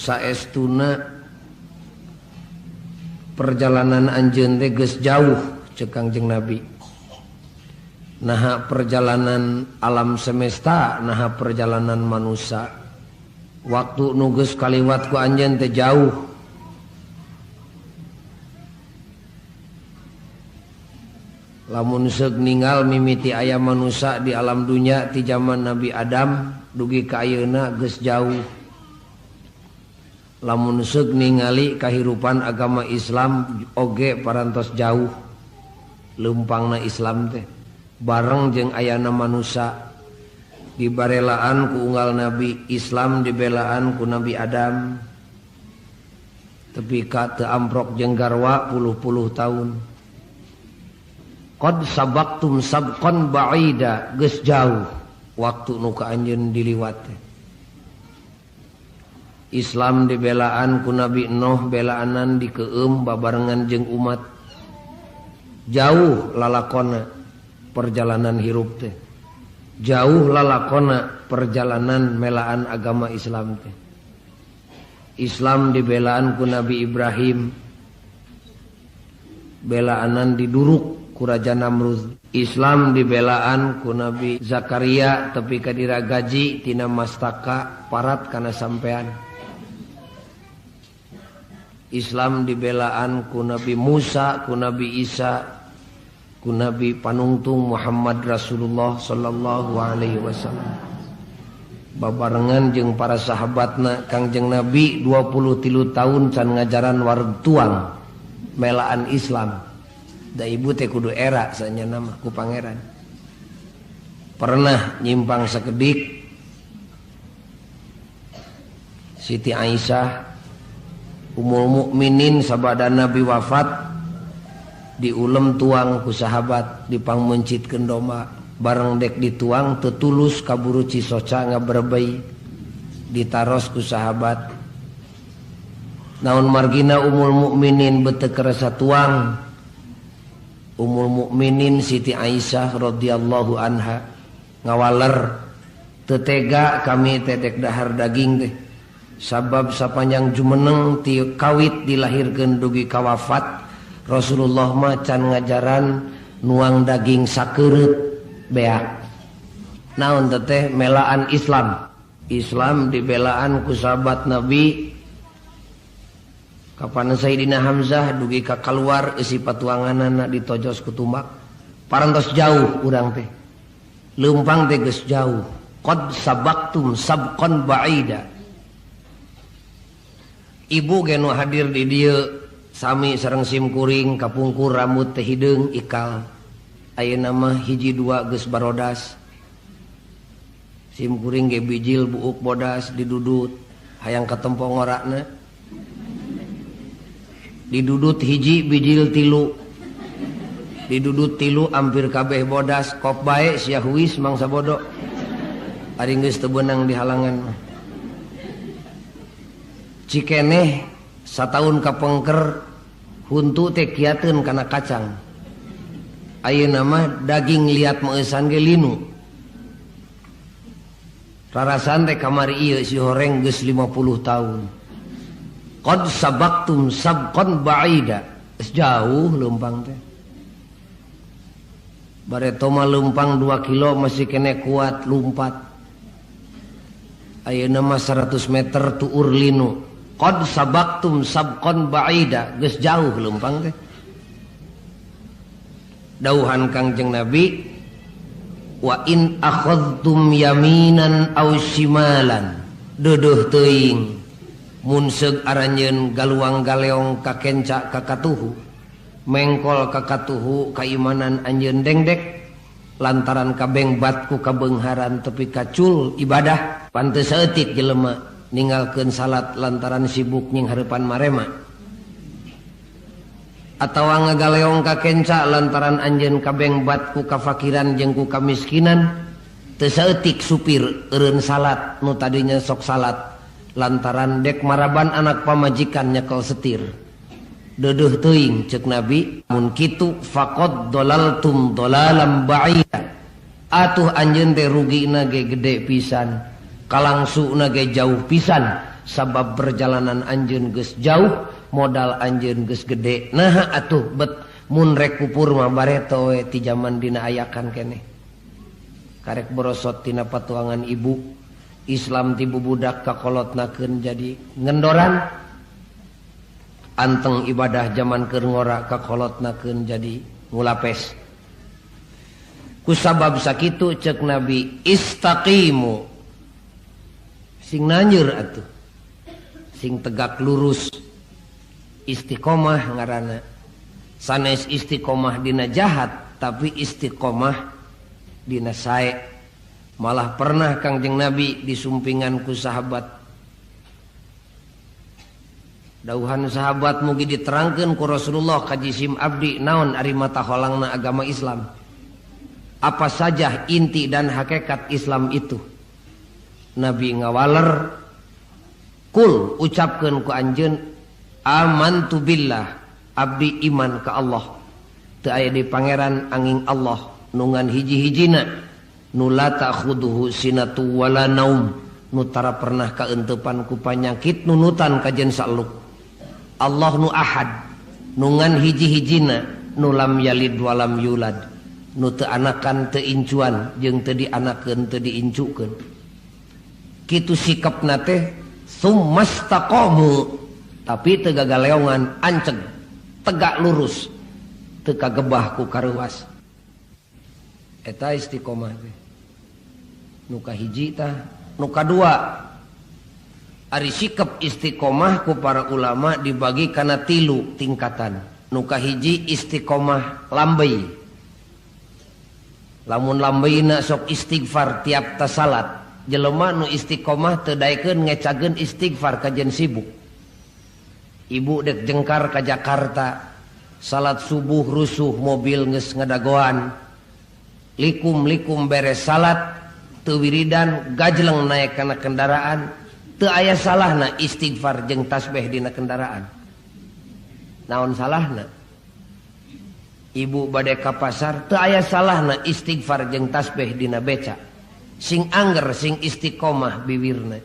saestuna perjalanan anjeun teh geus jauh ceuk Kangjeng Nabi. Naha perjalanan alam semesta, naha perjalanan manusia. Waktu nu geus kaliwat ku anjeun teh jauh. Lamun seug ninggal mimiti aya manusia di alam dunya ti zaman Nabi Adam dugi ka ayeuna geus jauh. Lamun seug ningali kahirupan agama Islam oge parantos jauh. Leumpangna Islam teh bareng jeung ayana manusia dibarelaan ku unggal Nabi. Islam dibelaan ku Nabi Adam tepi ka teu amprok jeung garwa puluh-puluh tahun. Qad sabaqtum sabqan ba'ida, geus jauh waktu nu ka anjeun diliwat. Islam dibelaan ku Nabi Nuh belaanan dikeum babarengan jeung umat. Jauh lalakonna perjalanan hirup teh. Jauh lalakonna perjalanan melaan agama Islam teh. Islam dibelaan ku Nabi Ibrahim belaanan diduruk ku Raja Namrud. Islam dibelaan ku Nabi Zakaria tepi ka diragaji tina mastaka parat kana sampean. Islam dibelaan ku Nabi Musa, ku Nabi Isa, ku Nabi panungtung Muhammad Rasulullah sallallahu alaihi wasallam. Babarengan jeung para sahabatna Kangjeng Nabi 23 tahun can ngajaran wareg tuang melaan Islam. Da ibu teh kudu era sanya nama ku pangeran. Pernah nyimpang sakedik Siti Aisyah Ummul Mukminin sabada Nabi wafat diulem tuang ku sahabat dipangmencitkeun domba bareng dek dituang teu tulus kaburu cisoca ngabrebei ditaros ku sahabat. Naon margina Ummul Mukminin beteu kerasa tuang. Ummul Mukminin Siti Aisyah radhiyallahu anha ngawaler teu tega kami tetek dahar daging teh sabab sapanjang jumeneng ti kawit dilahirkeun dugi ka wafat Rasulullah mah can ngajaran nuang daging sakeureut beak. Naon teh melaan Islam. Islam dibelaan ku sahabat Nabi. Kapan Sayyidina Hamzah dugi ka kaluar isi patuanganana ditojos ku tumbak. Parantos jauh urang teh. Leumpang teh geus jauh. Qad sabaqtum sabqan ba'ida. Ibu ge nu hadir di dieu sami sareng simkuring kapungkur rambut teh hideung ikal. Ayeuna mah hiji dua geus barodas. Simkuring ge bijil buuk bodas didudut hayang katempo ngorakna. Didudut hiji bijil tilu. Didudut tilu ampir kabeh bodas kop bae sia huis mangsa bodo. Ari geus teu beunang di halangan. Cikeneh sataun kapengker huntu teh kiateun kana kacang. Ayeuna mah daging liat meusan ge linu. Rarasan teh kamari ieu si horeng geus 50 tahun. Qad sabaqtum sabqan ba'ida. Jauh leumpang teh. Bareto mah leumpang 2 kilo masih kene kuat lumpat. Ayeuna mah 100 meter tuur linu. Qad sabaqtum sabqan ba'ida. Geus jauh leumpang teh. Dauhan Kangjeng Nabi, wa in akhadtum yaminan aw shimalan. Deudeung teuing mun seug aranjeun galuang galeong ka kenca ka katuhu mengkol ka katuhu kaimanan anjeun dengdek lantaran kabeng batku kabeungharan tepi kacul ibadah panteu saeutik jelema ninggalkeun salat lantaran sibuk nying hareupan marema atawa ngagaleong ka kenca lantaran anjeun kabeng batku kafakiran jeung ku kamiskinan teu saeutik supir eureun salat nu tadinya sok salat lantaran dek maraban anak pamajikan nyekel setir. Deudeung teuing ceuk Nabi mun kitu faqad dalaltum dalalam ba'ida. Atuh anjeun teh rugina ge gede pisan, kalangsuna ge jauh pisan sabab perjalanan anjeun geus jauh modal anjeun geus gede nah atuh bet mun rek pupur mah bareto we ti zaman dina ayakan keneh karek borosot tina patuangan ibu Islam ti bubudak kakolotnakeun jadi ngendoran anteng ibadah zaman keur ngora kakolotnakeun jadi ngulapes kusabab sakitu cek Nabi istaqimu sing nanjeur atuh sing tegak lurus istiqomah ngaranna sanes istiqomah dina jahat tapi istiqomah dina sae malah pernah Kangjeng Nabi disumpingan ku sahabat dauhan sahabat mugi diterangkeun ku Rasulullah ka jisim abdi naon ari mata holangna agama Islam apa saja inti dan hakikat Islam itu Nabi ngawaler kul ucapkeun ku anjeun amantu billah abdi iman ka Allah teu aya di pangeran angin Allah nungan hiji-hijina nu la ta'khuduhu sinatu wala naum nu tara pernah kaentepan ku panyakit nunutan kajen saluk Allah nu ahad nungan hiji-hijina nu lam yalid walam yulad nu teu anakan teu incuan jeung teu dianakeun teu diincukeun kitu sikapna teh summastaqamu tapi teu gagaleongan anceg tegak lurus teu kagebah ku kareuwas eta istiqomah teh nu kahiji tah nu kadua ari sikap istiqomah ku para ulama dibagi kana 3 tingkatan nu kahiji istiqomah lambei lamun lambeina sok istighfar tiap ta salat jelema nu istiqomah teu daekeun ngecageun istighfar kajen sibuk ibu dek jengkar ka Jakarta salat subuh rusuh mobil geus ngadagoan likum beres salat teu wiridan gajleng naik kana kendaraan teu aya salahna istighfar jeung tasbih dina kendaraan naon salahna ibu bade ka pasar teu aya salahna istighfar jeung tasbih dina beca sing angger sing istiqomah bibirna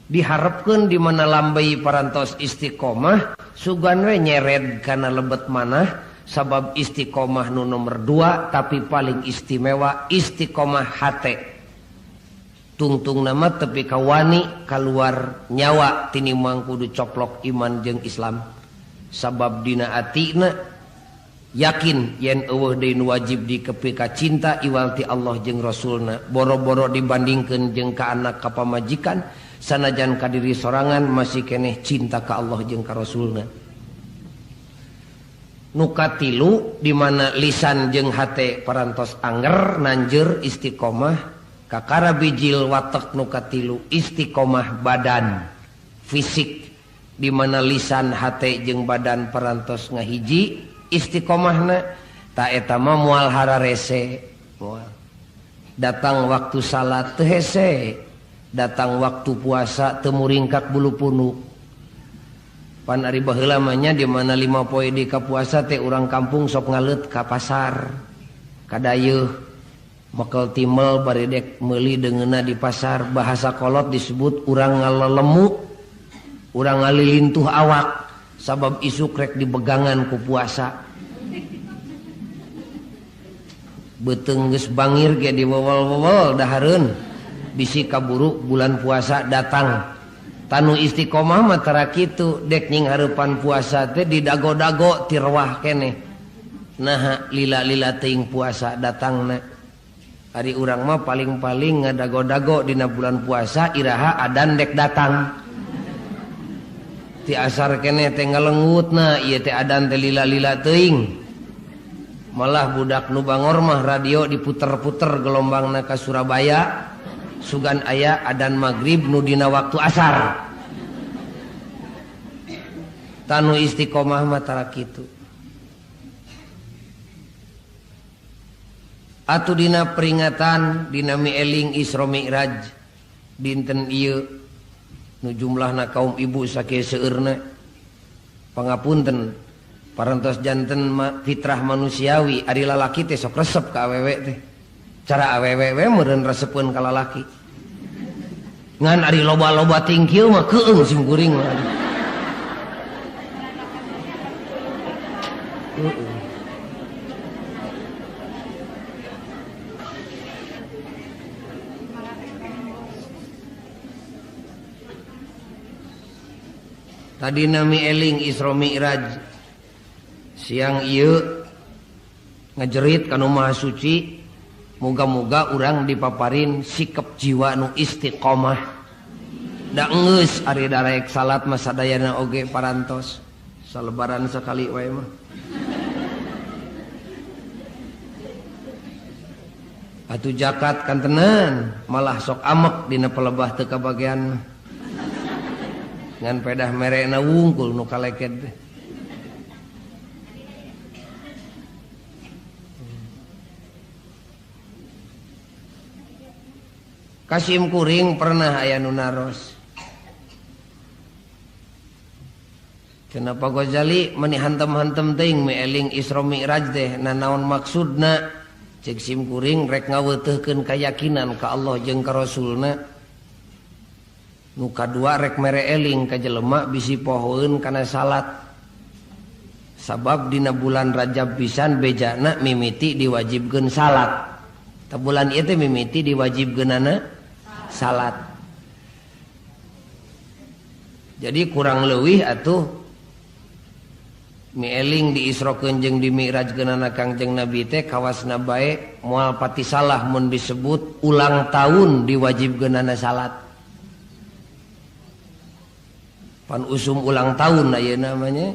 diharapkeun di mana lambai parantos istiqomah sugan we nyered kana lebet manah sabab istiqomah nu nomor 2 tapi paling istimewa istiqomah hate tungtung nama tepi kawani keluar nyawa tinimang kudu coplok iman jeung Islam sabab dina atina yakin yen eueuh deui nu wajib dikepi ka cinta iwal ti Allah jeung Rasulna boro-boro dibandingkeun jeung ka anak ka pamajikan sanajan ka diri sorangan masih keneh cinta ka Allah jeung ka Rasulna nu katilu di mana lisan jeung hate parantos anger nanjeur istiqomah kakara bijil watek nu katilu istiqomah badan fisik di mana lisan hate jeung badan parantos ngahiji istiqomahna ta eta mah moal hararese moal datang waktu salat teu hese datang waktu puasa teu muringkak bulu punuk pan ari baheula mah nya di mana 5 poe di ka puasa teh urang kampung sok ngaleut ka pasar kadayeuh mekel timel bari dek meuli deungeunna di pasar bahasa kolot disebut urang ngalelemu urang ngalilintuh awak sabab isuk rek dibegangan ku puasa beuteung geus bangir ge diwewel-wewel dahareun bisi kaburu bulan puasa datang tanu istiqomah mah tara kitu dek nying hareupan puasa teh didago-dago ti rewah keneh naha lila-lila teuing puasa datangna ari urang mah paling-paling ngadago-dago dina bulan puasa iraha adan dek datang ti asar keneh teh ngalengutna ieu teh adan teh lila-lila teuing malah budak nu bangor mah radio diputer-puter gelombangna ka Surabaya sugan aya adan maghrib nu dina waktu asar tanu istiqomah mah tara kitu atuh dina peringatan dina mieling Isra Mi'raj dinten ieu nu jumlahna kaum ibu sakieu seueurna pangapunten parantos janten fitrah manusiawi ari lalaki teh sok resep ka awewe teh cara awewe we meureun resepkeun ka lalaki ngan ari loba-loba tingkieu mah keung sim kuring mah. Tadi nami eling Isra Mi'raj siang ieu ngajerit kana Maha Suci muga-muga urang dipaparin sikap jiwa nu istiqomah da geus ari darek salat mah sadayana oge parantos salebaran sakali wae mah atuh zakat kan tenan malah sok amek dina pelebah teu kabagean mah ngan pedah merena wungkul nu kaleket teh. Kasim kuring pernah aya nu naros. Kenapa Ghazali meni hantem-hantem teuing eling Isra Mi'raj teh nanaon maksudna cek sim kuring rek ngaweuteungkeun keyakinan ka Allah jeung ka Rasulna. Nu kadua rek mere eling ka jelema bisi pohoeun kana salat sabab dina bulan Rajab pisan bejana mimiti diwajibkeun salat ta bulan ieu teh mimiti diwajibkeunana salat jadi kurang leuwih atuh mieling diisrokeun jeung dimi'rajkeunana Kangjeng Nabi teh kawasna bae moal pati salah mun disebut ulang tahun diwajibkeunana salat. Pan usum ulang tahun aya namanya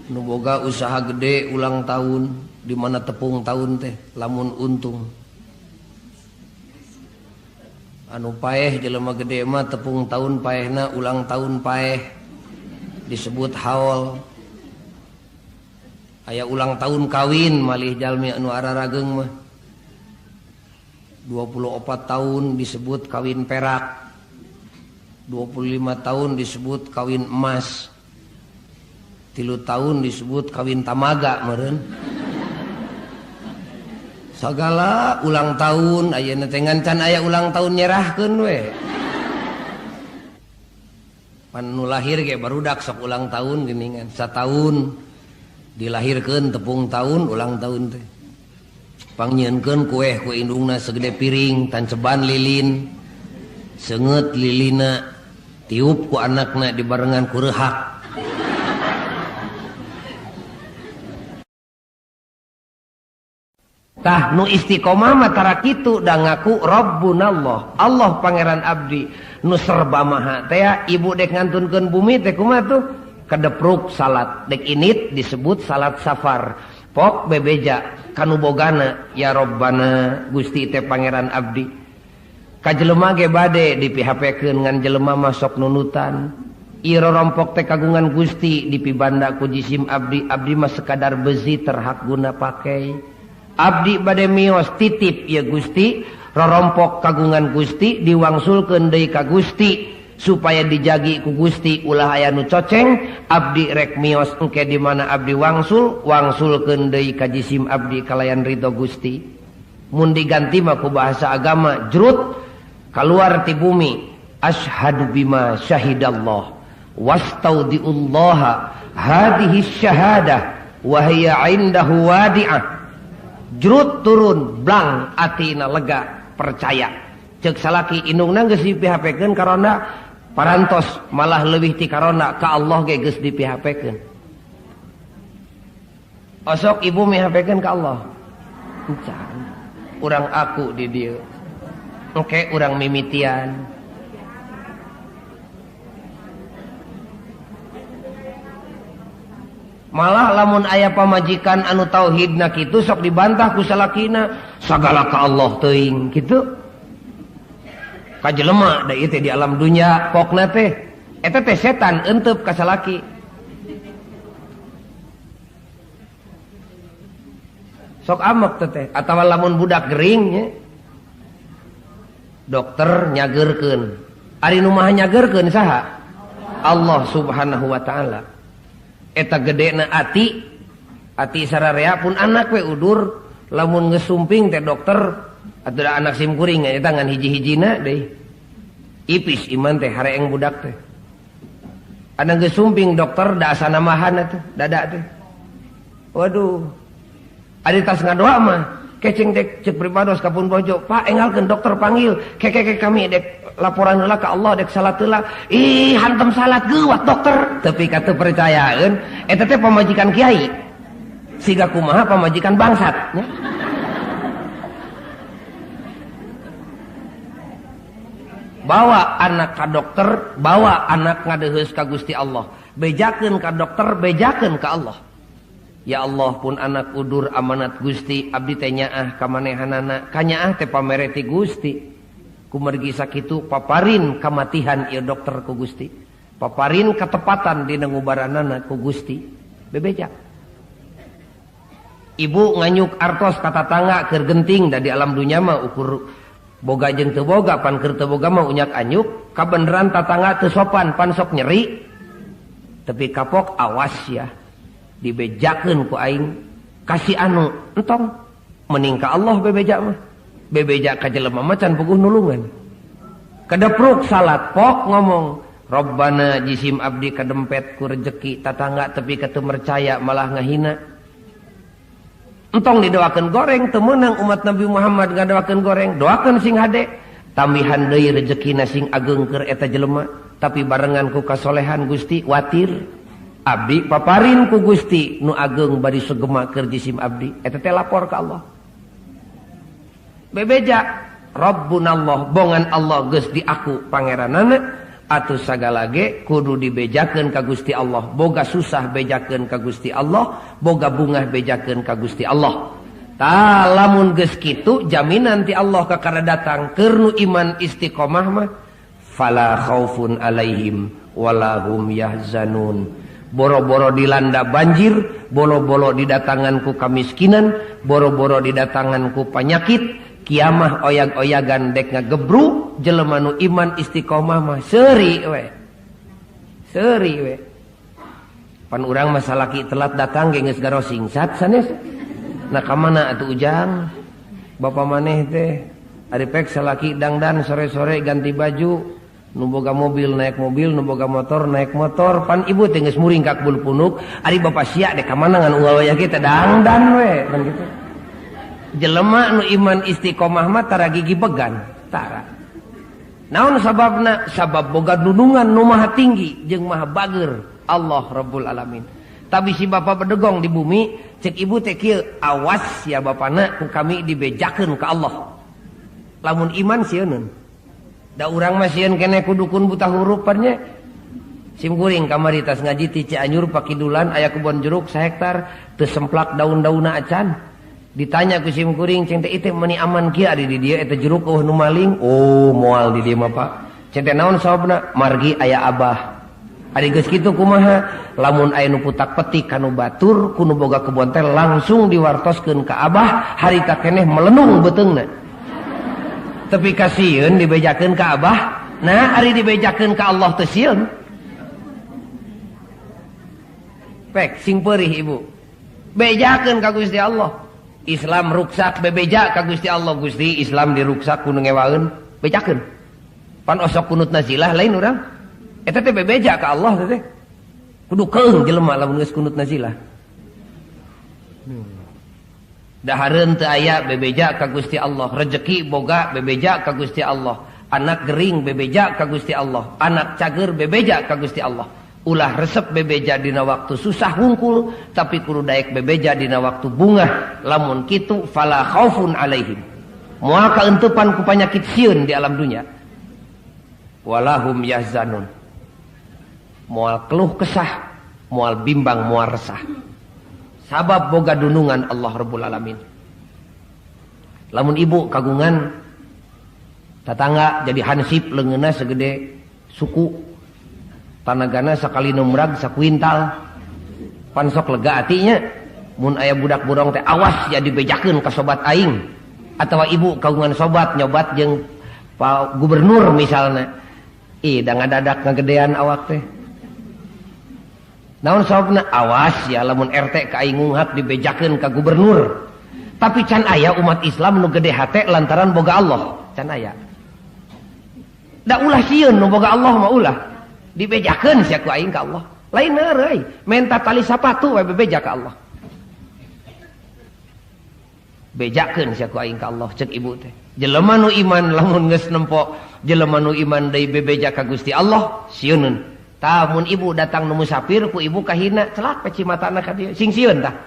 nu boga usaha gede ulang tahun di mana tepung tahun teh lamun untung anu paeh jelema gede mah tepung tahun paehna ulang tahun paeh disebut haul aya ulang tahun kawin malih jalmi anu ararageng mah 24 tahun disebut kawin perak 25 tahun disebut kawin emas 3 tahun disebut kawin tamaga meureun sagala ulang tahun ayeuna teh ngan aya ulang tahun nyerahkeun we pan nu lahir ge barudak sok ulang tahun geuningan satahun dilahirkeun tepung tahun ulang tahun teh pangnyeunkeun kueh ku indungna segede piring tan ceban lilin seungeut lilina tiup ku anakna dibarengan ku rehak tah nu istiqomah mah tara kitu da ngaku Rabbunallah Allah pangeran abdi nu serba maha teh ibu dek ngantunkeun bumi teh kumaha tuh kadepruk salat dek init disebut salat safar pok bebeja kanu bogana ya Rabbana Gusti teh pangeran abdi ka jelema ge bade dipihapkeun ngan jelema masok nunutan ieu rompok teh kagungan Gusti dipibanda ku jisim abdi abdi mah sekadar bezi terhak guna pakai abdi bade mios titip ya Gusti rorompok kagungan Gusti diwangsulkeun deui ka Gusti supaya dijagi ku Gusti ulah aya nu coceng abdi rek mios engke di mana abdi wangsulkeun deui ka jisim abdi kalayan ridho Gusti mun diganti mah ku bahasa agama jrut keluar ti bumi asyhadu bima syahidallah wastaudiullaha hadhihi syahadah wa hiya indahu wadi'ah jrut turun blang atina lega percaya ceuk salaki indungna geus dipihapkeun karona parantos malah leuwih ti karona ka Allah ge geus dipihapkeun osok ibu mihapkeun ka Allah encan urang aku di dieu oke urang mimitian malah lamun aya pamajikan anu tauhidna kitu sok dibantah ku salakina sagala ka Allah teuing kitu ka jelema da ieu teh di alam dunya pokna teh eta teh setan euteup ka salaki sok amek teh atawa lamun budak gering nya dokter nyageurkeun ari nu maha nyageurkeun saha Allah subhanahu wa ta'ala eta gedena ati sararea pun anak we udur lamun geus sumping teh dokter atuh anak sim kuring eta ngan hiji-hijina deui ipis iman teh hareeng budak teh anu geus sumping dokter da asa namahan teh dada teh waduh adi tas ngadoa mah kecing dek cek pribados kapun bojo pak engalkeun dokter panggil keke kami dek laporan heula ka Allah dek salat heula ih hantem salat geuwat dokter tapi kata percayaeun eta teh pamajikan kiai siga kumaha pamajikan bangsat nya. Bawa anak ka dokter bawa anak ngadeuheus ka Gusti Allah bejakeun ka dokter bejakeun ka Allah ya Allah pun anak udur amanat Gusti abdi teh nyaah ka manehanana kanyaah teh pamere ti Gusti kumargi sakitu paparin kamatihan ieu dokter ku Gusti paparin ketepatan dina ngubaranana ku Gusti bebejak ibu nganyuk artos ka tatangga keur genting da di alam dunya mah ukur boga jeung teu boga pan keur teu boga mah unyak anyuk kabeneran tatangga teu sopan pan sok nyeri tapi kapok awas ya dibejakeun ku aing kasih anu entong mending ka Allah bebejak mah bebejak ka jelema mah can puguh nulungan kadepruk salat pok ngomong Rabbana jisim abdi kadempet ku rezeki tatangga tapi keteu mercaya malah ngahina entong didoakeun goreng teu meunang umat Nabi Muhammad ngadoakeun goreng doakeun sing hade tambihan deui rezekina sing ageng keur eta jelema tapi barengan ku kasolehan Gusti watir abdi paparin ku Gusti nu ageng bari sugema keur jisim abdi eta teh lapor ka Allah bebeja Rabbunallah bongan Allah geus di aku pangeranana atuh sagala ge kudu dibejakeun ka Gusti Allah boga susah bejakeun ka Gusti Allah boga bungah bejakeun ka Gusti Allah tah lamun geus kitu jaminan ti Allah kakara datang keur nu iman istiqomah mah fala khaufun alaihim wala hum yahzanun boro-boro dilanda banjir boro-boro didatangan ku kamiskinan boro-boro didatangan ku penyakit kiamah oyag-oyagan dek ngagebruk jelema nu iman istiqomah mah seuri we pan urang mah salaki telat datang ge geus garo singsat sanes na ka mana atuh ujang bapa maneh teh ari pek salaki dangdan sore-sore ganti baju nu boga mobil naik mobil nu boga motor naik motor pan ibu teh geus muring ka kebul punuk ari bapa sia dek ka mana ngan unggal wayah kita dangdan we kan kitu jelema nu iman istiqomah mah tara gigi began tara naon sababna sabab boga nunungan nu maha tinggi jeung maha bager Allah Rabbul Alamin tapi si bapa bedegong di bumi cek ibu teh kieu awas ya bapana ku kami dibejakeun ka Allah lamun iman sieun da urang mah sieun keneh ku dukun buta huruf nya sim kuring kamari tas ngaji ti Cianjur pakidulan aya kebon jeruk 1 hektar teu semplak daun-daunna acan ditanya ku sim kuring ceng teh iteh meuni aman kieu ari di dieu eta jeruk eueuh nu maling oh moal di dieu mah Pak ceng teh naon sababna margi aya abah ari geus kitu kumaha lamun aya nu putak petik kanu batur kudu boga kebon teh langsung diwartoskeun ka abah harita keneh melenung beteungna tapi kasieun dibejakeun ka abah nah ari dibejakeun ka Allah teh sieun pek sing peurih ibu bejakeun ka Gusti Allah Islam ruksak bebeja ka Gusti Allah Gusti Islam diruksak kudu ngewaeun bejakeun pan osok kunut nazilah lain urang eta teh bebeja ka Allah teh kudu keung jelema lamun geus kunut nazilah dahareun teu aya bebeja ka Gusti Allah rezeki boga bebeja ka Gusti Allah anak gering bebeja ka Gusti Allah anak cager bebeja ka Gusti Allah ulah resep bebeja dina waktu susah hungkul tapi kudu daek bebeja dina waktu bunga lamun kitu fala khaufun alaihim moal kaentupan ku panyakit sieun di alam dunya walahum yahzanun moal keluh kesah moal bimbang moal resah sabab boga dunungan Allah Rabbul Alamin lamun ibu kagungan tatangga jadi hansip leungeunna segede suku tanagana sakali numrag sakuintal pan sok lega atinya mun aya budak burong teh awas ya dibejakeun ka sobat aing atawa ibu kagungan sobat nyobat jeung Pak Gubernur misalna da ngadadak ngagedean awak teh naon sababna awas ya lamun RT ka aing ngunghat dibejakeun ka gubernur tapi can aya umat Islam nu gede hate lantaran boga Allah can aya Da ulah sieun nu boga Allah mah ulah dibejakeun sia ku aing ka Allah. Lain euy, menta tali sapatu we bebeja ka Allah. Bejakeun sia ku aing ka Allah ceuk ibu teh. Jelema nu iman lamun geus nempo jelema nu iman deui bebeja ka Gusti Allah sieunun. Tah mun ibu datang nu musafir ku ibu kahina celak pe cimatana ka dieu. Sing sieun tah.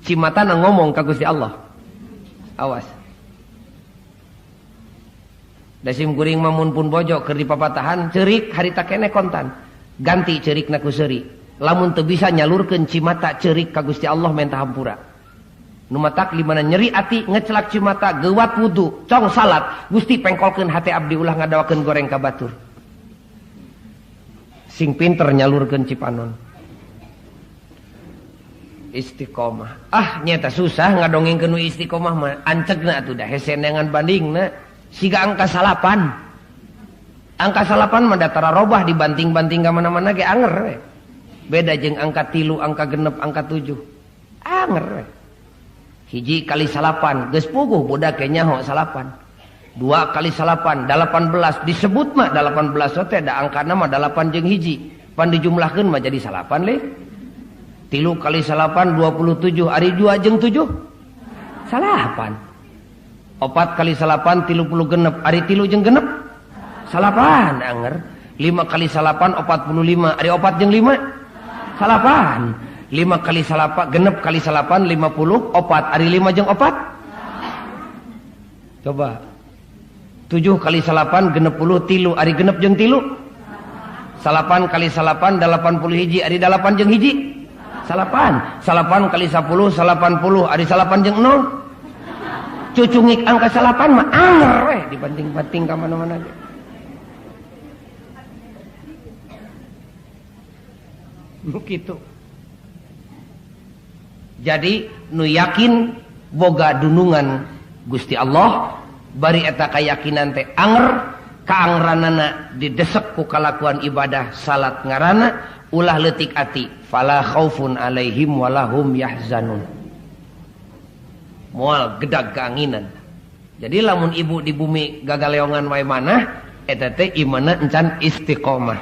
Cimatana ngomong ka Gusti Allah. Awas. Dasim kuring mamun pun bojo keur dipapatahan ceurik harita keneh kontan. Ganti ceurikna ku seuri. Lamun teu bisa nyalurkeun cimata ceurik ka Gusti Allah menta hampura. Nu matak limana nyeri ati ngecelak cimata geuwat wudu cong salat Gusti pengkolkeun hate abdi ulah ngadawakeun goreng ka batur. Sing pinter nyalurkeun cipanon. Istiqomah. Ah nyata susah ngadongengkeun nu istiqomah mah ancegna atuh dah hese neangan bandingna. Siga angka 8. Angka 8 mah datara robah dibanting-banting ka mana-mana ge anger we. Beda jeung angka 3, angka 6, angka 7. Anger we. Hiji kali 8 geus puguh budak ge nyaho 8. 2 kali 8 18 disebut mah 18 teh da angkana mah 8 jeung hiji. Pan dijumlahkeun mah jadi 8 le. 3 kali 8 27 ari 2 jeung 7 8. 4 kali 8 30 genep ari 3 jeung genep 8 anger. 5 kali 8 45 ari 4 jeung 5 8. 5 kali 8 genep kali 8 50 4 ari 5 jeung 4 coba 7 kali 8 genep 10 3 ari genep jeung 3 8 kali 8 80 hiji ari 8 jeung hiji 8 kali 10 80 ari 8 jeung 0 cucungik angka 8 mah anger weh dibanding-banding ka mana-mana ge. Begitu. Jadi nu yakin boga dunungan Gusti Allah bari eta kayakinan teh anger kaangranana didesek ku kalakuan ibadah salat ngaranna ulah leutik ati fala khaufun alaihim walahum yahzanun. Moal gedag keanginan. Jadi lamun ibu di bumi gagaleongan wae manah eta teh imanna encan istiqomah.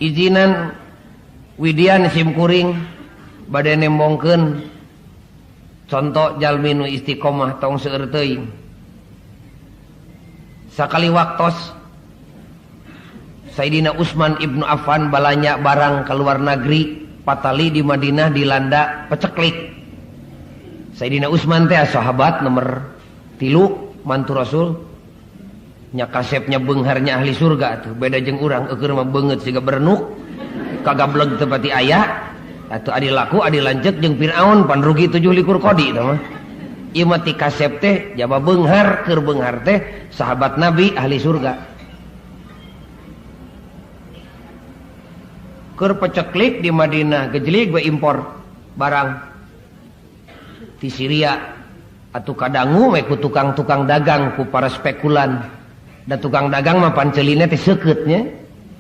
Izinan widian simkuring bade nembongkeun contoh jalmi nu istiqomah tong seueur teuing. Sakali waktos Sayyidina Utsman ibnu Affan balanya barang ke luar negeri patali di Madinah dilanda peceklik. Sayyidina Utsman teh sahabat nomor 3 mantu Rasul nya kasepnya beungharnya ahli surga tuh beda jeung urang eukeur mah beungeut siga berenuk kagableg teu pati aya atuh adi laku adi lanceuk jeung Firaun pan rugi 7 likur kodi tah mah ieu mah ti kasep teh jaba beunghar keur beunghar teh sahabat Nabi ahli surga. Keur peceklik di Madinah gejelig we impor barang ti Syria atuh kadangu we ku tukang-tukang dagang ku para spekulan da tukang dagang mah panceulina teh seukeut nya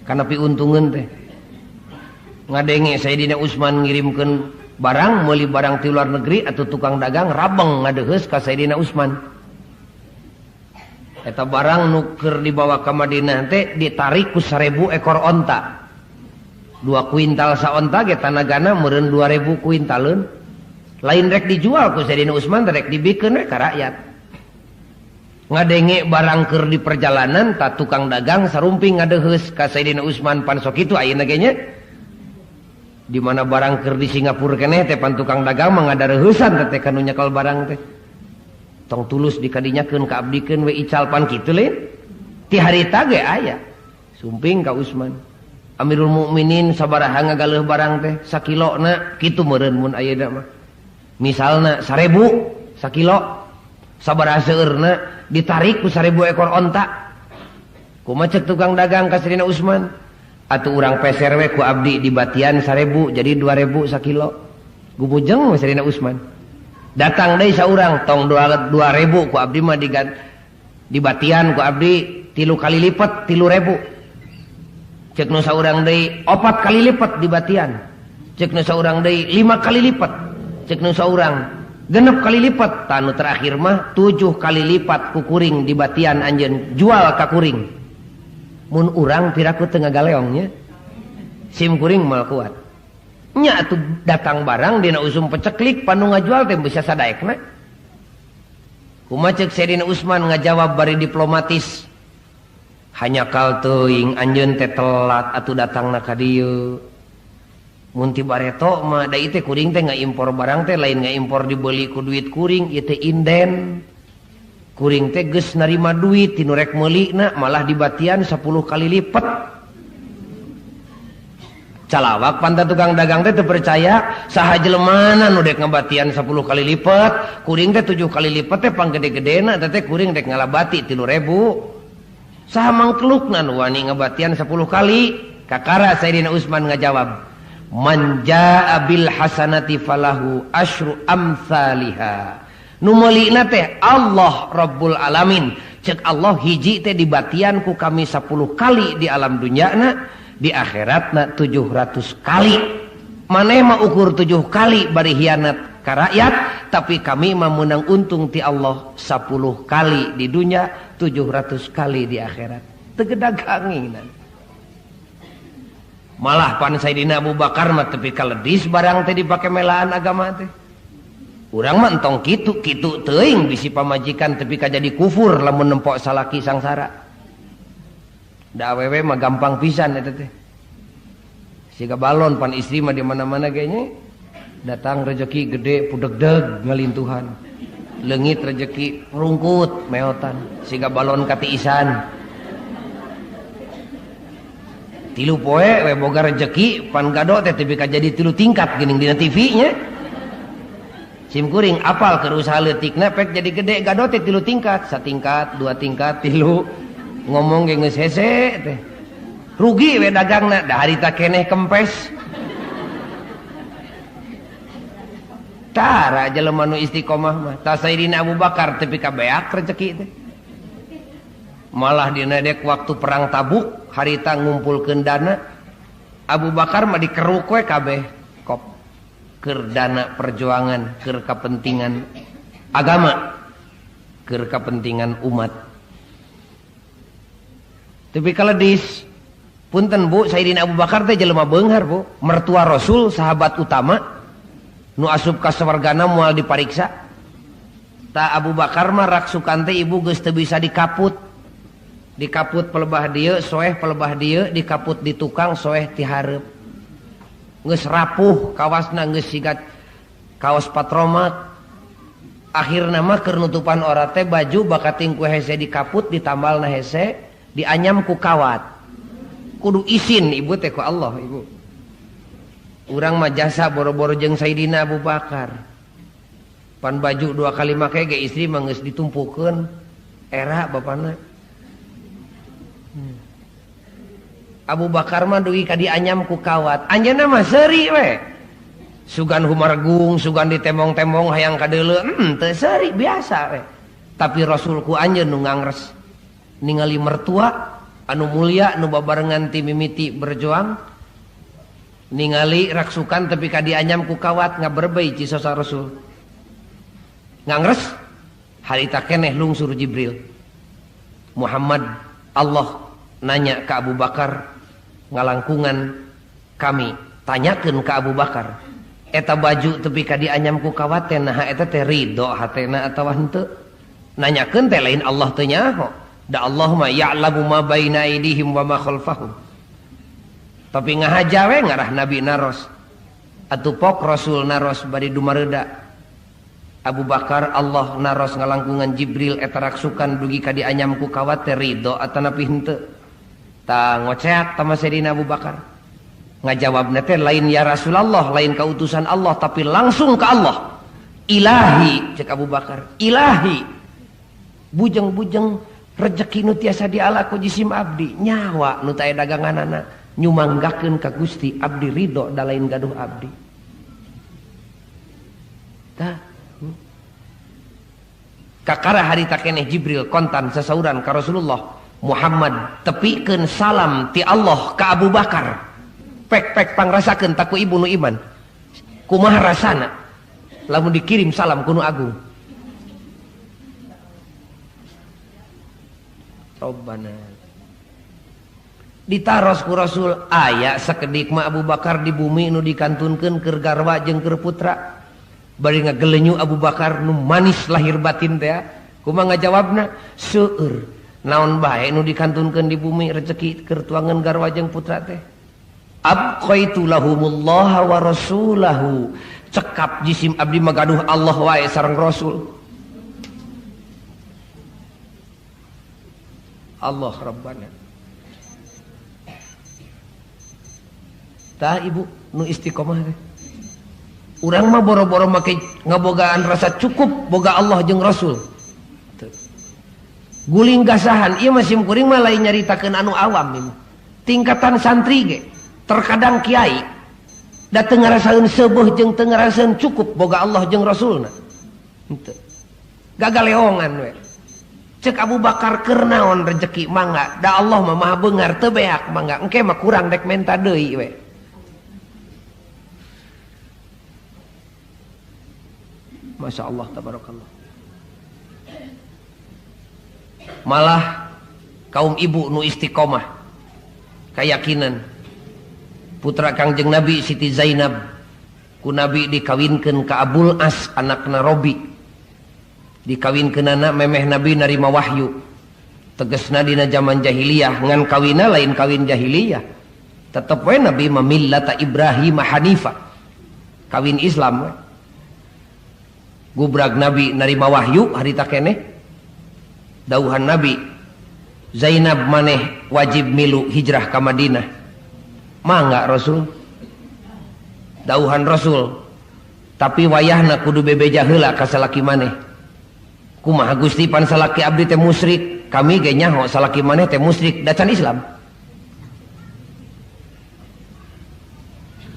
kana piuntungeun teh ngadenge Sayyidina Utsman ngirimkeun barang meuli barang ti luar negeri atuh tukang dagang rabeng ngadeuheus ka Sayyidina Utsman eta barang nu keur dibawa ka Madinah teh ditarik ku 1000 ekor onta 2 kuintal saonta ge tanagana meureun 2000 kuintaleun lain rek dijual ku Sayyidina Utsman rek dibikeun we ka rakyat ngadenge barang keur di perjalanan ta tukang dagang sarumping ngadeuheus ka Sayyidina Utsman pan sok kitu ayeuna ge nya di mana barang keur di Singapura keneh teh pan tukang dagang mah ngadareuheusan teh kanu nyekel barang teh tong tulus dikadinyakeun ka abdikeun we ical pan kitu le ti harita ge aya sumping ka Utsman Amirul Mukminin sabaraha ngagaleuh barang teh sakilona kitu meureun mun ayeuna mah. Misalna 1000 sakilo sabaraha seueurna ditarik ku 1000 ekor onta. Kumaha ceuk tukang dagang ka Sayyidina Utsman? Atuh urang peser we ku abdi di batian 1000 jadi 2000 sakilo. Gubujeng we Sayyidina Utsman. Datang deui saurang tong 2000 ku abdi mah di batian ku abdi 3 kali lipat 3000. Cek nu saurang deui 4 kali lipat di batian. Cek nu saurang deui 5 kali lipat. Cek nu saurang genep kali lipat tanu terakhir mah 7 kali lipat ku kuring di batian anjeun jual ka kuring mun urang piraku teu ngagaleongnya sim kuring mal kuat nya atuh datang barang dina usum peceklik panu ngajual teh bisa sadaekna kumaha ceuk Sayyidina Utsman ngajawab bari diplomatis hanya kal teuing anjeun teh telat atuh datangna ka dieu mun ti bareto mah da ieu teh kuring teh ngaimpor barang teh lain ngaimpor dibeli ku duit kuring ieu teh inden kuring teh geus narima duit tinu rek meulina malah dibatian 10 kali lipat calawak pantah tukang dagang teh teu percaya saha jelemana nu dek ngabatian 10 kali lipat kuring teh 7 kali lipat teh panggede-gedena teh kuring dek ngalabati 3.000 saha mangkelukna nu wani ngabatian 10 kali kakara Sayyidina Utsman ngajawab man jaa bil hasanati falahu asyru amsalihha nu meulina teh Allah Rabbul Alamin ceuk Allah hiji teh dibatian ku kami 10 kali di alam dunyana di akhiratna 700 kali maneh mah ukur 7 kali bari hianat ka rakyat tapi kami mah meunang untung ti Allah 10 kali di dunya 700 kali di akhirat teu gedaganginan malah pan Sayyidina Abu Bakar mah tepi kaledis barang teh dipake melaan agama teh urang mah entong kitu teuing bisi pamajikan tepi ka jadi kufur lamun nempok salaki sangsara da awewe mah gampang pisan eta teh siga balon pan istri mah di mana-mana kayaknya datang rezeki gede pudegdeg ngalintuhan leungit rezeki rungkut meotan siga balon katiisan 3 poe we boga rezeki pan gado teh tepi ka jadi 3 tingkat geuning dina TV nya sim kuring apal keur usaha leutikna pek jadi gede gado teh 3 tingkat 1 tingkat 2 tingkat 3 ngomong ge geus hese teh rugi we dagangna da harita keneh kempes tara jelema nu istiqomah mah ta Sayyidina Abu Bakar tepi ka beak rezeki teh malah dina dek waktu perang Tabuk harita ngumpulkeun dana Abu Bakar mah dikeruk we kabeh kop keur dana perjuangan keur kepentingan agama keur kepentingan umat tapi kaledis punten Bu Sayyidina Abu Bakar teh jelema beunghar Bu mertua Rasul sahabat utama nu asup ka swargana moal dipariksa ta Abu Bakar mah raksukan teh ibu geus teu bisa dikaput pelebah dieu soeh pelebah dieu dikaput di tukang soeh ti hareup geus rapuh kawasna geus siga kaos patromak akhirna mah keur nutupan ora teh baju bakating ku hese dikaput ditambalna hese dianyam ku kawat kudu izin ibu teh ku Allah ibu urang mah jasa boro-boro jeung Sayyidina Abu Bakar pan baju 2 kali make ge istri mah geus ditumpukeun era bapana Abu Bakar mah dugi ka dianyam ku kawat anjeunna mah seuri we sugan humargung sugan ditemong-temong hayang kadeuleu teu seuri biasa we tapi Rasul ku anjeun nu ngangres ningali mertua anu mulia nu babarengan ti mimiti berjuang ningali raksukan tepi ka dianyam ku kawat ngaberbei cisosa Rasul ngangres harita keneh lungsur Jibril Muhammad Allah nanya ke Abu Bakar ngalangkungan kami tanyakeun ka Abu Bakar eta baju tepi ka dianyam ku kawat teh naha eta teh ridho hatena atawa henteu nanyakeun teh lain Allah teh nyaho da Allah mah ya'lamu ma baina aidihim wa ma khalfahum tapi ngahaja we ngarah Nabi naros atuh pok Rasul naros bari dumareuda Abu Bakar Allah naros ngalangkungan Jibril eta raksukan dugi ka dianyam ku kawat teh ridho atanapi henteu ta ngoceak tama Sayyidina Abu Bakar ngajawabna teh lain ya Rasulullah lain ka utusan Allah tapi langsung ke Allah ilahi cek Abu Bakar ilahi bujeng-bujeng rezeki nu tiasa diala ku jisim abdi nyawa nu taya daganganana nyumanggakeun ka Gusti abdi ridho da lain gaduh abdi tah kakara harita keneh Jibril kontan sasauran ka Rasulullah Muhammad tepikeun salam ti Allah ka Abu Bakar pek pangrasakeun taku ibu nu iman kumaha rasana lamun dikirim salam kuno agung. Robbana ditaros ku Rasul aya sakedik mah Abu Bakar di bumi nu dikantunkeun keur garwa jeung keur putra bari ngagelenyu Abu Bakar nu manis lahir batin teh kumaha ngajawabna seueur naon bae nu dikantunkeun di bumi rezeki keur tuangan garwa jeung putra teh abqaitu lahumullah wa rasulahu cekap jisim abdi magaduh Allah wae sareng Rasul Allah Rabbana tah ibu nu istiqomah teh urang mah boro-boro make ngabogaan rasa cukup boga Allah jeung Rasul guling gasahan ieu mah sim kuring mah lain nyaritakeun anu awam ieu tingkatan santri ge terkadang kiai da teu ngarasaeun seubeuh jeung teu ngarasaeun cukup boga Allah jeung Rasulna henteu gagaleongan we cek Abu Bakar keur naon rezeki mangga da Allah mah maha beungar teu beak mangga engke mah kurang dek menta deui we Masya Allah tabarakallah malah kaum ibu nu istiqomah keyakinan putra Kangjeng Nabi Siti Zainab ku Nabi dikawinkeun ka Abul As anakna Robi dikawinkeunana memeh Nabi narima wahyu tegasna dina zaman jahiliyah ngan kawina lain kawin jahiliyah tetep we Nabi mamillata Ibrahim Hanifa kawin Islam we gubrag Nabi narima wahyu harita keneh dawuhan Nabi Zainab maneh wajib milu hijrah ka Madinah mangga Rasul dawuhan Rasul tapi wayahna kudu bebeja heula ka salaki maneh kumaha Gusti pan salaki abdi teh musyrik kami ge nyaho salaki maneh teh musyrik da can Islam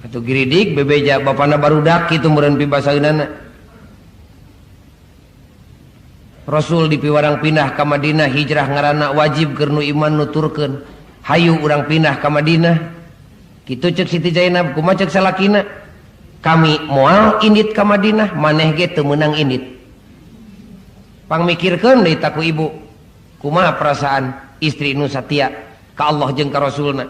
atuh giridik bebeja bapana barudak kitu meureun pibasaeunana Rasul dipiwarang pindah ka Madinah hijrah ngaranna wajib keur nu iman nuturkeun hayu urang pindah ka Madinah kitu ceuk Siti Zainab kumaha ceuk salakina kami moal indit ka Madinah maneh ge teu meunang indit pangmikirkeun deui ta ku ibu kumaha perasaan istri nu satia ka Allah jeung ka Rasulna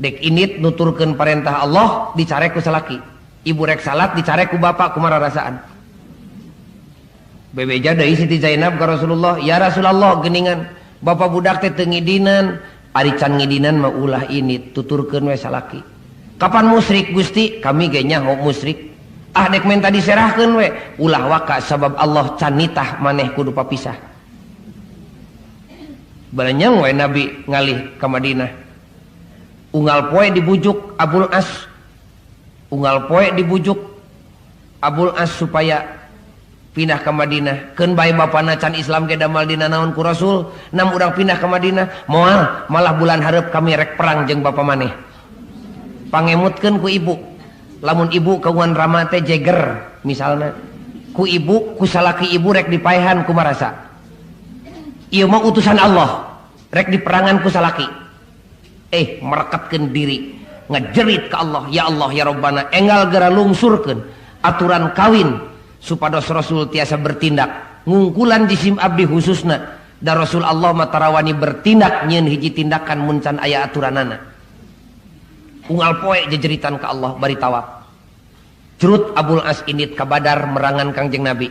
dek indit nuturkeun parentah Allah dicarek ku salaki ibu rek salat dicarek ku bapak kumaha rasaan bebeja deui Siti Zainab ka Rasulullah ya Rasulullah geuningan bapak budak teh teu ngidinan ari can ngidinan mah ulah indit tuturkeun we salaki kapan musyrik Gusti kami ge nyaho musyrik dek menta diserahkeun we ulah waka sabab Allah can nitah maneh kudu papisah baranyang we Nabi ngalih ka Madinah unggal poe dibujuk Abul As supaya pindah ke Madinah keun bae bapana can Islam ge damal dina naon ku Rasul nam urang pindah ke Madinah moal malah bulan hareup kami rek perang jeung bapa maneh pangemutkeun ku ibu lamun ibu kawan rama teh jeger misalna ku ibu ku salaki ibu rek dipaehan kumaha rasa ieu mah utusan Allah rek diperangan ku salaki merekatkeun diri ngajerit ka Allah ya Rabbana enggal geura lungsurkeun aturan kawin supados Rasul tiasa bertindak ngungkulan jisim abdi khususna da Rasul Allah matarawani bertindak nyeun hiji tindakan mun can aya aturanana unggal poe jejeritan ka Allah bari tawaf curut Abul As indit ka Badar merangan Kangjeng Nabi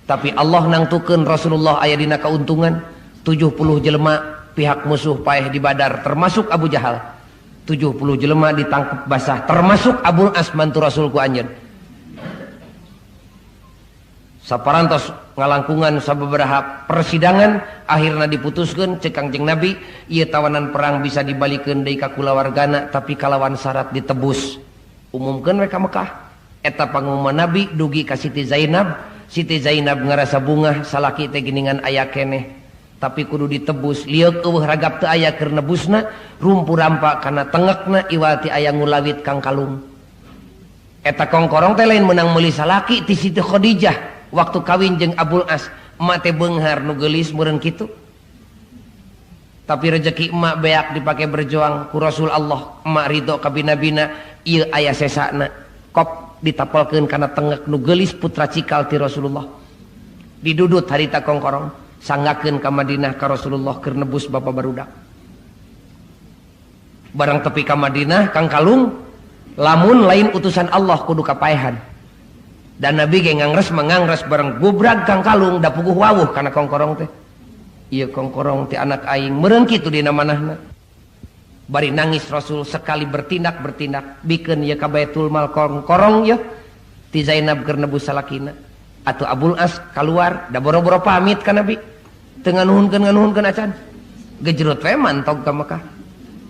tapi Allah nangtukeun Rasulullah aya dina kauntungan 70 jelema pihak musuh paeh di Badar termasuk Abu Jahal 70 jelema ditangkep basah termasuk Abul As mantu Rasul ku anjeun saparantos ngalangkungan sababaraha persidangan akhirna diputuskeun cek Kangjeng Nabi ieu tawanan perang bisa dibalikeun deui ka kulawargana tapi kalawan syarat ditebus umumkeun we ka Mekah eta pangumuman Nabi dugi ka Siti Zainab ngarasa bungah salaki teh geuningan aya keneh tapi kudu ditebus liuk eueuh ragap teu aya keur nebusna rumpu rampa kana tengekna iwati aya ngulawit Kang Kalung eta kongkorong teh lain meunang meuli salaki ti Siti Khadijah waktu kawin jeung Abul As emak teh beunghar nu geulis meureun kitu tapi rezeki emak beak dipake berjuang ku Rasul Allah emak ridho ka bina-bina ieu aya sesana kop ditapalkeun kana tengek nu geulis putra cikal ti Rasulullah. Didudut harita kongkorong sanggakeun ka Madinah ka Rasulullah keur nebus bapa barudak. Barang tepi ka Madinah Kang Kalung lamun lain utusan Allah kudu kapaehan. Dan Nabi ge ngangres bareng gubrag Kang Kalung da puguh wawuh kana kongkorong teh. Ieu kongkorong teh anak aing meureun kitu dina manahna. Bari nangis Rasul sekali bertindak bikeun ieu ka Baitul Mal kongkorong ieu ti Zainab keur nebus salakina. Atuh Abul As kaluar da boro-boro pamit ka Nabi. Teu nganuhunkeun acan. Gejrut we mantog ka Mekah.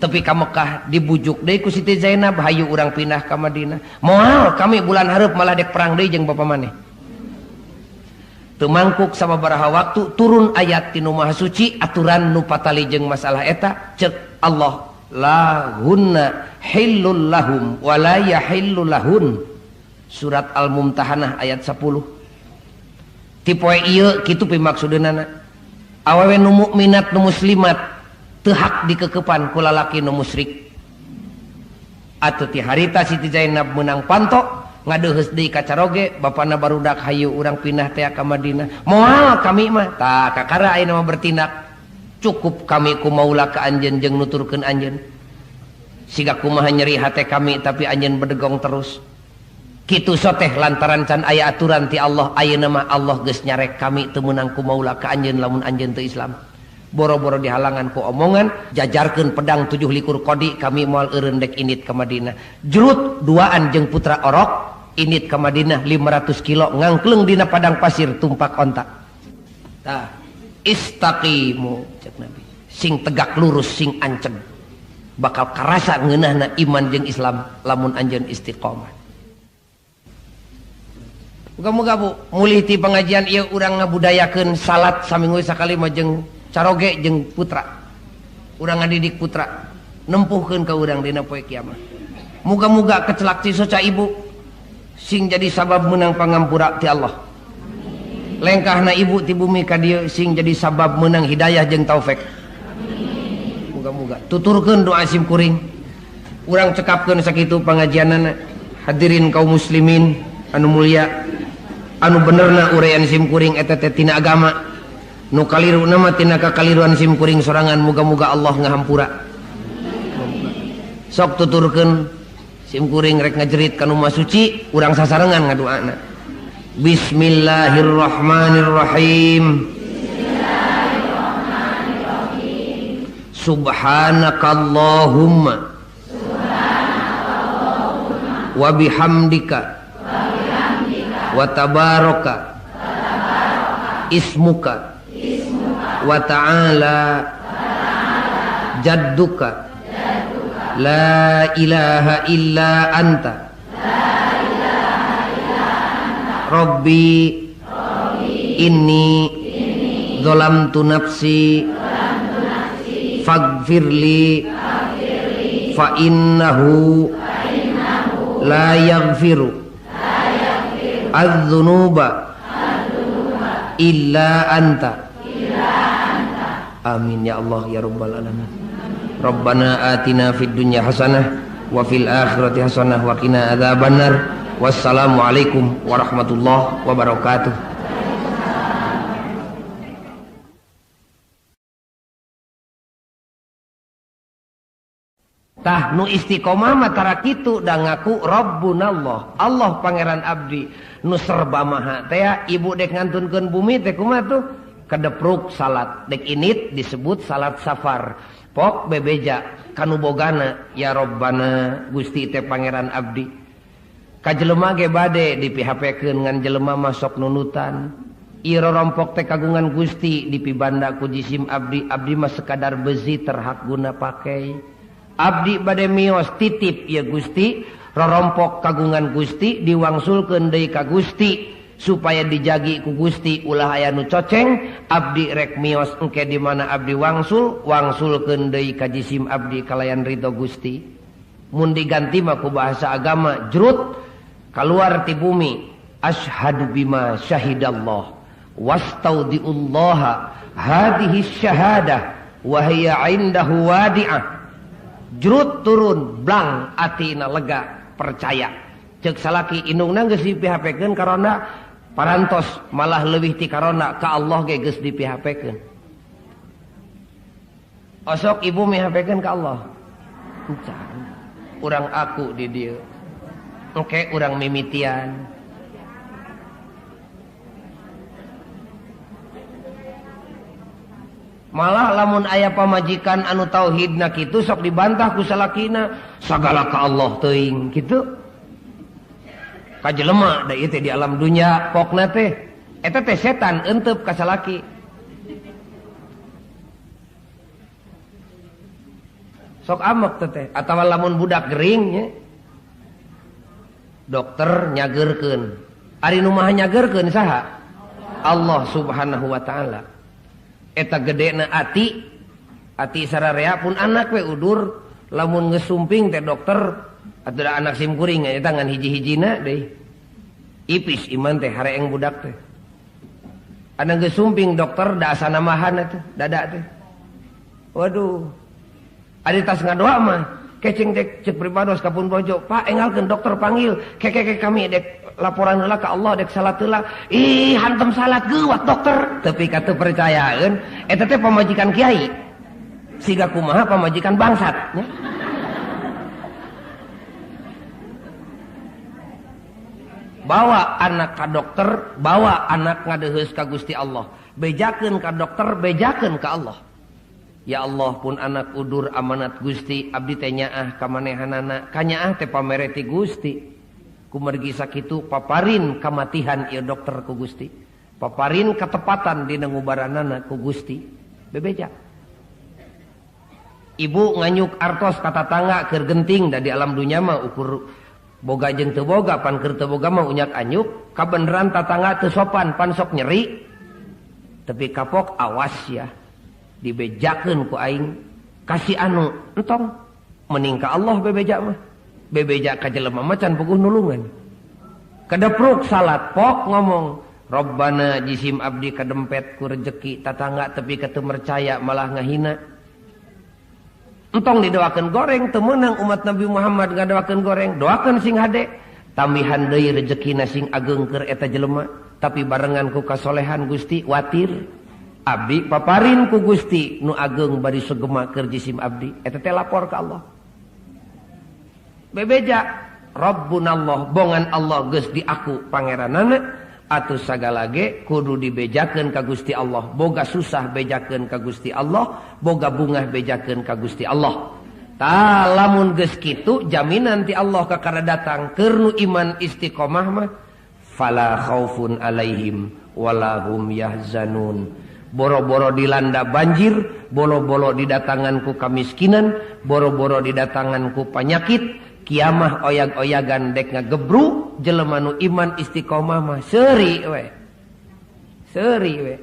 Tapi ka Mekah dibujuk deui ku Siti Zainab hayu urang pindah ka Madinah. Moal kami bulan hareup malah dek perang deui jeung bapa maneh. Teu mangkuk sababaraha waktu turun ayat ti nu Maha Suci aturan nu patali jeung masalah eta ceuk Allah la hunna hillul lahum wa la yahillu lahun. Surat Al-Mumtahanah ayat 10. Ti poe ieu kitu pimaksudna. Awewe nu mukminat nu muslimat teu hak dikekepan ku lalaki nu musyrik. Atuh ti harita Siti Zainab meunang panto ngadeuheus deui ka caroge bapana barudak hayu urang pindah teh ka Madinah. Moal kami mah tah kakara ayeuna mah bertindak. Cukup kami ku maula ka anjeun jeung nuturkeun anjeun. Siga kumaha nyeri hate kami tapi anjeun bedegong terus. Kitu soteh lantaran can aya aturan ti Allah ayeuna mah Allah geus nyarek kami teu meunang ku maula ka anjeun lamun anjeun teu Islam. Boro-boro dihalangan ku omongan jajarkeun pedang 7 likur kodi kami moal eureun dek init ka Madinah. Jurut duaan jeung putra Orok init ka Madinah 500 kilo ngangkleung dina padang pasir tumpak onta. Tah istaqimu cek Nabi. Sing tegak lurus sing anceg. Bakal karasa ngeunahna iman jeung Islam lamun anjeun istiqomah. Muga-muga Bu mulih ti pengajian ieu urang ngabudayakeun salat saminggu sakali mah jeung caroge jeung putra. Urang ngadidik putra nempuhkeun ka urang dina poe kiamat. Muga-muga kecelak ti soca ibu sing jadi sabab menang pangampura ti Allah. Lengkahna ibu ti bumi ka dieu sing jadi sabab menang hidayah jeung taufik. Muga-muga tuturkeun doa sim kuring. Urang cekapkeun sakitu pangajianana. Hadirin kaum muslimin anu mulia, anu benerna uraian sim kuring eta teh tina agama. Nu kaliru nama tina kakaliruan sim kuring sorangan muga-muga Allah ngahampura. Sok tuturkeun sim kuring rek ngajerit ka nu Maha Suci urang sasarengan ngadoana. Bismillahirrahmanirrahim. Subhanakallahumma wa bihamdika wa tabaraka ismuka wa ta'ala jadduka la ilaha illa anta rabbi inni zalamtu nafsi faghfirli fa innahu la yaghfiru adz-dzunuba illa anta. Amin ya Allah ya rabbal alamin. Rabbana atina fid dunya hasanah wa fil akhirati hasanah wa qina adzabannar. Wassalamu alaikum warahmatullahi wabarakatuh. Tah nu istiqomah matara kitu da ngaku Rabbunallah, Allah pangeran abdi nu serba maha teh ibu dek ngantunkeun bumi teh kumaha tuh kadepruk salat dek init disebut salat safar pok bebeja kanu bogana ya Rabbana Gusti teh pangeran abdi ka jelema ge bade dipihapekeun ngan jelema masok nunutan ieu rompok teh kagungan Gusti dipibanda ku jisim abdi mah sekadar bezi terhak guna pakai abdi bade mios titip ya Gusti rorompok kagungan Gusti diwangsulkeun deui ka Gusti supaya dijagi ku Gusti ulah aya nu coceng abdi rek mios engke di mana abdi wangsulkeun deui ka jisim abdi kalayan ridho Gusti mun diganti mah ku bahasa agama jrut kaluar ti bumi asyhadu bima syahidallah wastaudiullaha hadhihi syahadah wa hiya indahu wadi'ah. Jurut turun blang atina lega percaya Cek salaki indungna geus dipihapkeun ka ronda parantos malah leuwih ti ka ronda ka Allah ge geus dipihapkeun. Osok ibu mihapkeun ka Allah. Encan. Urang aku di dieu. Engke urang mimitian. Malah lamun aya pamajikan anu tauhidna kitu sok dibantah ku salakina, sagala ka Allah teuing kitu. Ka jelema da ieu teh di alam dunya pokna teh eta teh setan euteup ka salaki. Sok amek teh atawa lamun budak gering nya. Dokter nyageurkeun. Ari nu maha nyageurkeun saha? Allah Subhanahu wa taala. Eta gedena ati sararea pun anak we udur lamun ngesumping teh dokter atuh anak simkuring eta ngan hiji-hijina deui. Ipis iman teh hareeng budak teh. Anu gesumping dokter da asa namahan atuh dada teh. Waduh. Adi tas ngadoa mah kecing dek cek pribados kapun bojo, Pak engalkeun dokter panggil. Keke kami dek laporan heula ka Allah dek salat heula. Ih hantem salat geuwat dokter. Tapi kata percayaeun eta teh pamajikan kiai. Siga kumaha pamajikan bangsat nya. Bawa anak ka dokter, bawa anak ngadeuheus ka Gusti Allah. Bejakeun ka dokter, bejakeun ka Allah. Ya Allah pun anak udur amanat Gusti, abdi teh nyaah ka manehanana, kanyaah teh pamere ti Gusti. Kumargi sakitu paparin kamatihan ieu dokter ku Gusti. Paparin ketepatan dina ngubaranana ku Gusti. Bebeja. Ibu nganyuk artos kata tangga keur genting da di alam dunya mah ukur boga jeung teu boga pan keur teu boga mah unyak anyuk kabeneran tatangga teu sopan pan sok nyeri tapi kapok awas ya dibejakeun ku aing kasih anu entong mending ka Allah bebeja mah bebeja ka jelema mah can puguh nulungan kadepruk salat pok ngomong Rabbana jisim abdi kadempet ku rezeki tatangga tapi keteu mercaya malah ngahina entong didoakeun goreng teu meunang umat Nabi Muhammad ngadoakeun goreng doakeun sing hade tambihan deui rezekina sing ageng keur eta jelema tapi barengan ku kasolehan Gusti watir abdi paparin ku Gusti nu ageng bari sugema keur jisim abdi eta teh lapor ka Allah bebeja Rabbunallah bongan Allah geus di aku pangeranana atuh sagala ge kudu dibejakeun ka Gusti Allah boga susah bejakeun ka Gusti Allah boga bungah bejakeun ka Gusti Allah tah lamun geus kitu jaminan ti Allah kakara datang keur nu iman istiqomah mah fala khaufun alaihim wala hum yahzanun boro-boro dilanda banjir boro-boro didatangan ku kamiskinan boro-boro didatangan ku panyakit kiamah oyag-oyagan dek ngagebru jelema nu iman istiqomah mah seuri we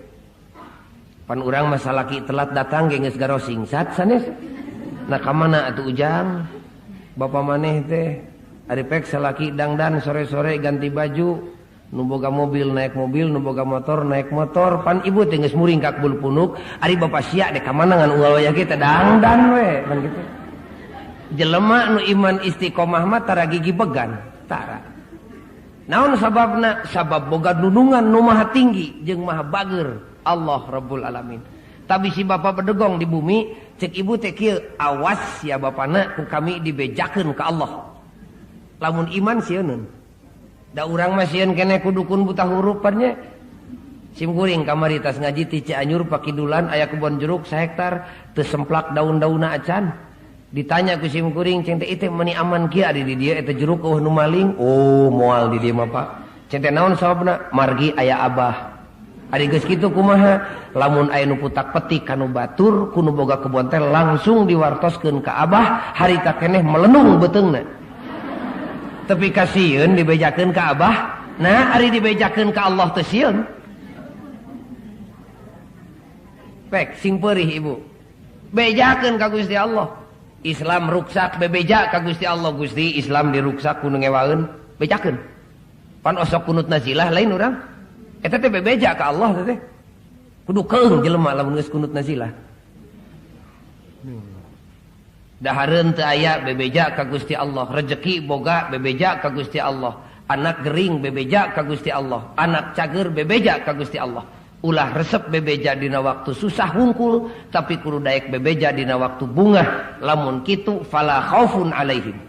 pan urang mah salaki telat datang ge geus garo singsat sanes nah ka mana atuh ujang bapa maneh teh ari pek salaki dangdan sore-sore ganti baju nu boga mobil naik mobil nu boga motor naik motor pan ibu teh geus muring ka Kebul Punuk ari bapa sia dek ka mana ngan unggal wayah kita dangdan we pan kitu jelema nu iman istiqomah mah tara gigi began tara naon sababna sabab boga nunungan nu maha tinggi jeung maha bager Allah Rabbul Alamin tapi si bapa bedegong di bumi cek ibu teh kieu awas ya bapana ku kami dibejakeun ka Allah lamun iman sieun da urang mah sieun keneh ku dukun buta huruf nya sim kuring kamari tas ngaji ti Cianjur pakidulan aya kebon jeruk 1 hektar teu semplak daun-daunna acan ditanya ku sim kuring ceng teh teh meuni aman kieu ari di dieu eta jeruk eueuh nu maling oh moal di dieu mah Pak ceng teh naon sababna margi aya abah ari geus kitu kumaha lamun aya nu putak petik kanu batur kudu boga kebon teh langsung diwartoskeun ka abah harita keneh melenung beuteungna tapi kasieun dibejakeun ka abah nah ari dibejakeun ka Allah teh sieun pek sing peurih ibu bejakeun ka Gusti Allah Islam ruksak bebeja ka Gusti Allah Gusti Islam diruksak kudu ngewaeun bejakeun pan osok kunut nazilah lain urang eta teh bebeja ka Allah teh kudu keung jelema lamun geus kunut nazilah Dahareun teu aya bebeja ka Gusti Allah, rezeki boga bebeja ka Gusti Allah, anak gering bebeja ka Gusti Allah, anak cager bebeja ka Gusti Allah. Ulah resep bebeja dina waktu susah hungkul, tapi kudu daek bebeja dina waktu bunga. Lamun kitu fala khaufun alaihim.